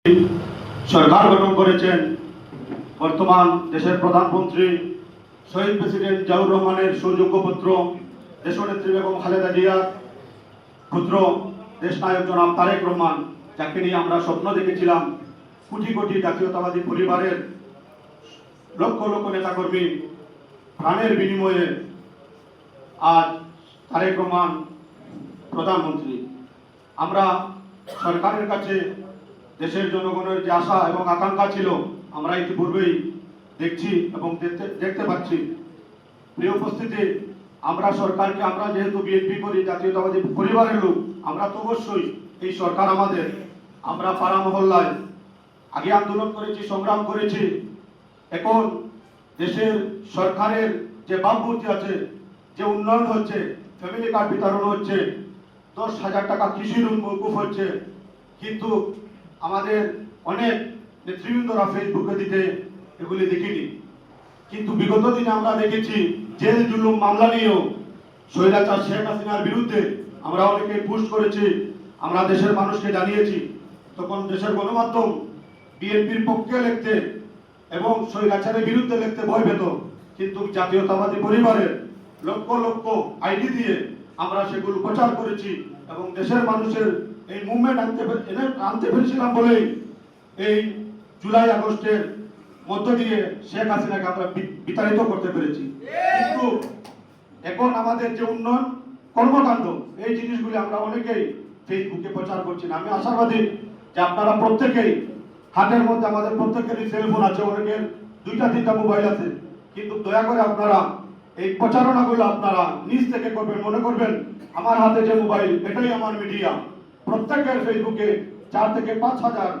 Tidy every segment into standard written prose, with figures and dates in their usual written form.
সরকার গঠন করেছেন বর্তমান দেশের প্রধানমন্ত্রী শহীদ প্রেসিডেন্ট জিয়াউর রহমানের সুযোগ্য পুত্র দেশনেত্রী বেগম খালেদা জিয়ার পুত্র দেশনায়ক জনাব তারেক রহমান, যাকে নিয়ে আমরা স্বপ্ন দেখেছিলাম। কোটি কোটি জাতীয়তাবাদী পরিবারের লক্ষ লক্ষ নেতাকর্মী প্রাণের বিনিময়ে আজ তারেক রহমান প্রধানমন্ত্রী। আমরা সরকারের কাছে দেশের জনগণের যে আশা এবং আকাঙ্ক্ষা ছিল আমরা ইতিপূর্বেই দেখছি এবং দেখতে পাচ্ছি। প্রিয় উপস্থিতি, আমরা সরকারকে, আমরা যেহেতু বিএনপি করি, জাতীয়তাবাদী পরিবারের লোক, আমরা তো অবশ্যই এই সরকার আমাদের। আমরা পাড়া মহল্লায় আগে আন্দোলন করেছি, সংগ্রাম করেছি। এখন দেশের সরকারের যে বামপন্থী আছে, যে উন্নয়ন হচ্ছে, ফ্যামিলি কার্ড বিতরণ হচ্ছে, 10,000 টাকা কৃষি ঋণ মওকুফ হচ্ছে, কিন্তু আমাদের অনেক নেতৃবৃন্দরা ফেসবুকে দিতে এগুলি দেখিনি। কিন্তু বিগত দিনে আমরা দেখেছি জেল জুলুম মামলা নিয়েও স্বৈরাচার শেখ হাসিনার বিরুদ্ধে আমরা অনেকে পোস্ট করেছি, আমরা দেশের মানুষকে জানিয়েছি। তখন দেশের গণমাধ্যম বিএনপির পক্ষে লিখতে এবং স্বৈরাচারের বিরুদ্ধে লিখতে ভয় পেত, কিন্তু জাতীয়তাবাদী পরিবারের লক্ষ লক্ষ আইডি দিয়ে আমরা সেগুলো প্রচার করেছি এবং দেশের মানুষের এই মুভমেন্ট আনতে পেরেছিলাম বলেই এই জুলাই আগস্টের মধ্য দিয়ে শেখ হাসিনাকে আমরা বিতাড়িত করতে পেরেছি। কিন্তু এখন আমাদের যে উন্নয়ন কর্মকাণ্ড, এই জিনিসগুলি আমরা অনেকেই ফেসবুকে প্রচার করছি না। আমি আশাবাদী যে আপনারা প্রত্যেকেই, হাতের মধ্যে আমাদের প্রত্যেকেরই সেলফোন আছে, অনেকের 2-3টা মোবাইল আছে, কিন্তু দয়া করে আপনারা এই প্রচারণাগুলো আপনারা নিজ থেকে করবেন। মনে করবেন আমার হাতে যে মোবাইল, এটাই আমার মিডিয়া। প্রত্যেকের ফেসবুকে 4 থেকে 5,000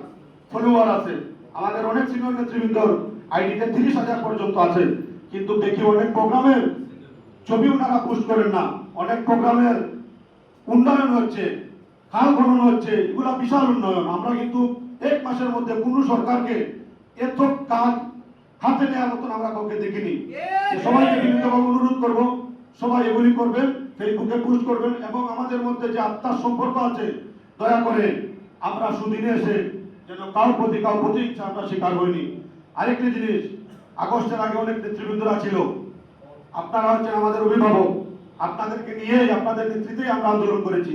ফলোয়ার আছে। আমাদের অনেক সিনিয়র নেতৃবৃন্দর আইডিতে 30,000 পর্যন্ত আছে। কিন্তু দেখি অনেক প্রোগ্রামের ছবি ওনারা পোস্ট করেন না। অনেক প্রোগ্রামের উন্নয়ন হচ্ছে, খাল খনন হচ্ছে, এগুলা বিশাল উন্নয়ন। আমরা কিন্তু 1 মাসের মধ্যে কোনো সরকারকে এত কাজ হাতে নেওয়ার মতন আমরা কাউকে দেখিনি। সবাইকে বিনীতভাবে অনুরোধ করব, সবাই এগুলি করবেন, ফেসবুকে পোস্ট করবেন এবং আমাদের মধ্যে যে আত্মার সম্পর্ক আছে, দয়া করে আমরা সুদিনে এসে যেন কারোর প্রতি ইচ্ছা আমরা শিকার হইনি। আরেকটি জিনিস, আগস্টের আগে অনেক নেতৃবৃন্দরা ছিল, আপনারা হচ্ছেন আমাদের অভিভাবক, আপনাদেরকে নিয়েই, আপনাদের নেতৃত্বেই আমরা আন্দোলন করেছি।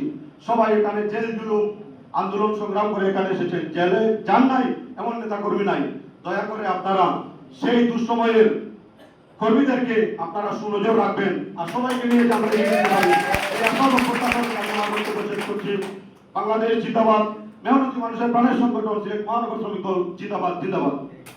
সবাই এখানে জেল জুলুম আন্দোলন সংগ্রাম করে এখানে এসেছে, জেলে যান নাই এমন নেতা কর্মী নাই। দয়া করে আপনারা সেই দুঃসময়ের কর্মীদেরকে আপনারা সুনজর রাখবেন আর সবাইকে নিয়ে আমরা এগিয়ে যেতে পারি। এই আশা প্রত্যাশা আমরা বক্তব্য শেষ করছি। বাংলাদেশ জিন্দাবাদ, মেহনতি মানুষের প্রাণের সংগঠন সিলেট মহানগর শ্রমিক দল জিন্দাবাদ, জিন্দাবাদ।